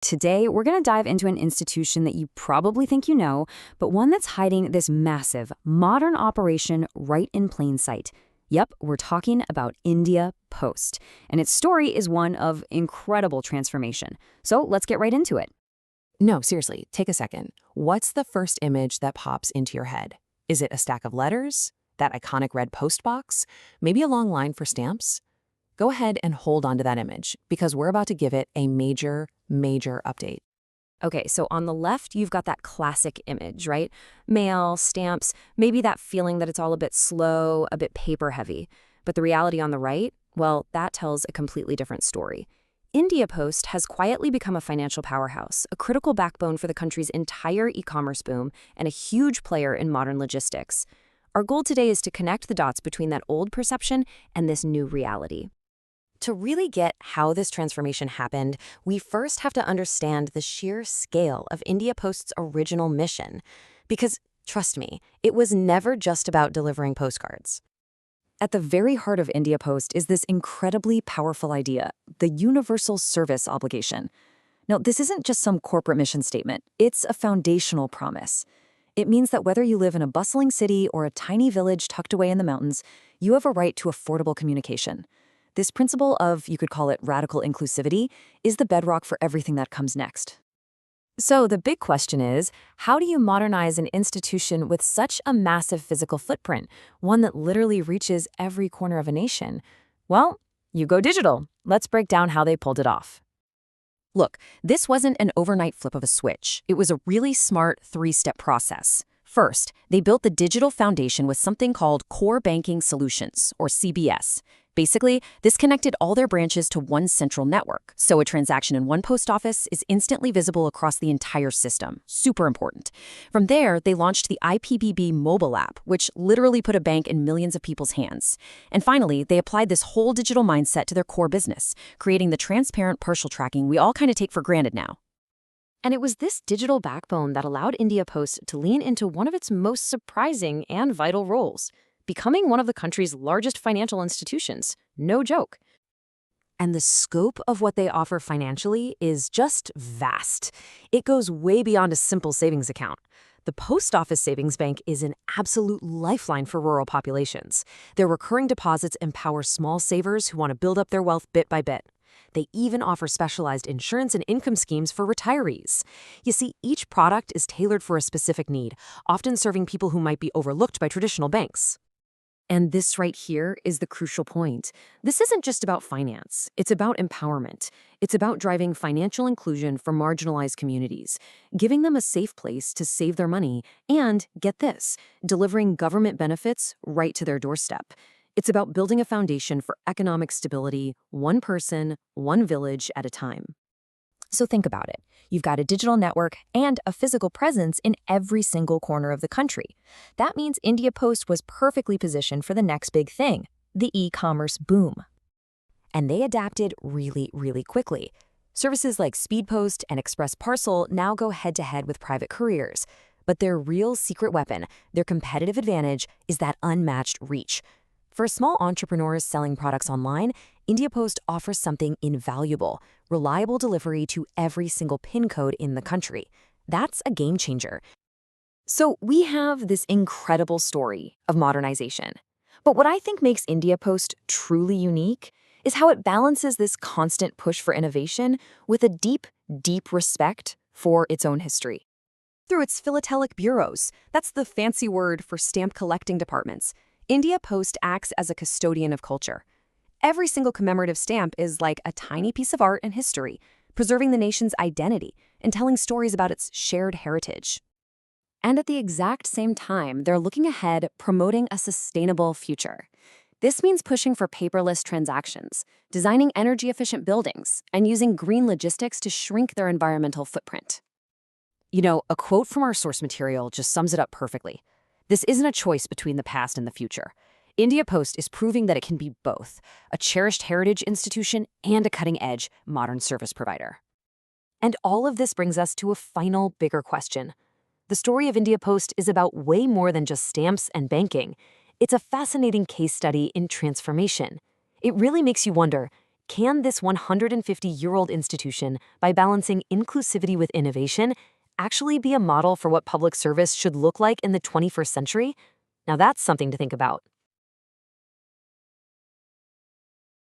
Today, we're going to dive into an institution that you probably think you know, but one that's hiding this massive, modern operation right in plain sight. Yep, we're talking about India Post, and its story is one of incredible transformation. So let's get right into it. No, seriously, take a second. What's the first image that pops into your head? Is it a stack of letters? That iconic red post box? Maybe a long line for stamps? Go ahead and hold on to that image because we're about to give it a major update. Okay, so on the left, you've got that classic image, right? Mail, stamps, maybe that feeling that it's all a bit slow, a bit paper heavy. But the reality on the right, well, that tells a completely different story. India Post has quietly become a financial powerhouse, a critical backbone for the country's entire e-commerce boom, and a huge player in modern logistics. Our goal today is to connect the dots between that old perception and this new reality. To really get how this transformation happened, we first have to understand the sheer scale of India Post's original mission. Because, trust me, it was never just about delivering postcards. At the very heart of India Post is this incredibly powerful idea, the universal service obligation. Now, this isn't just some corporate mission statement. It's a foundational promise. It means that whether you live in a bustling city or a tiny village tucked away in the mountains, you have a right to affordable communication. This principle of, you could call it radical inclusivity, is the bedrock for everything that comes next. So the big question is, how do you modernize an institution with such a massive physical footprint, one that literally reaches every corner of a nation? Well, you go digital. Let's break down how they pulled it off. Look, this wasn't an overnight flip of a switch. It was a really smart three-step process. First, they built the digital foundation with something called Core Banking Solutions, or CBS. Basically, this connected all their branches to one central network, so a transaction in one post office is instantly visible across the entire system. Super important. From there, they launched the IPBB mobile app, which literally put a bank in millions of people's hands. And finally, they applied this whole digital mindset to their core business, creating the transparent partial tracking we all kind of take for granted now. And it was this digital backbone that allowed India Post to lean into one of its most surprising and vital roles, becoming one of the country's largest financial institutions. No joke. And the scope of what they offer financially is just vast. It goes way beyond a simple savings account. The Post Office Savings Bank is an absolute lifeline for rural populations. Their recurring deposits empower small savers who want to build up their wealth bit by bit. They even offer specialized insurance and income schemes for retirees. You see, each product is tailored for a specific need, often serving people who might be overlooked by traditional banks. And this right here is the crucial point. This isn't just about finance. It's about empowerment. It's about driving financial inclusion for marginalized communities, giving them a safe place to save their money, and, get this, delivering government benefits right to their doorstep. It's about building a foundation for economic stability, one person, one village at a time. So think about it. You've got a digital network and a physical presence in every single corner of the country. That means India Post was perfectly positioned for the next big thing, the e-commerce boom. And they adapted really quickly. Services like Speed Post and Express Parcel now go head-to-head with private couriers. But their real secret weapon, their competitive advantage, is that unmatched reach. For small entrepreneurs selling products online, India Post offers something invaluable: reliable delivery to every single PIN code in the country. That's a game changer. So we have this incredible story of modernization. But what I think makes India Post truly unique is how it balances this constant push for innovation with a deep respect for its own history. Through its philatelic bureaus, that's the fancy word for stamp collecting departments, India Post acts as a custodian of culture. Every single commemorative stamp is like a tiny piece of art and history, preserving the nation's identity and telling stories about its shared heritage. And at the exact same time, they're looking ahead, promoting a sustainable future. This means pushing for paperless transactions, designing energy-efficient buildings, and using green logistics to shrink their environmental footprint. You know, a quote from our source material just sums it up perfectly. This isn't a choice between the past and the future. India Post is proving that it can be both, a cherished heritage institution and a cutting-edge modern service provider. And all of this brings us to a final, bigger question. The story of India Post is about way more than just stamps and banking. It's a fascinating case study in transformation. It really makes you wonder, Can this 150-year-old institution, by balancing inclusivity with innovation, actually be a model for what public service should look like in the 21st century? Now that's something to think about.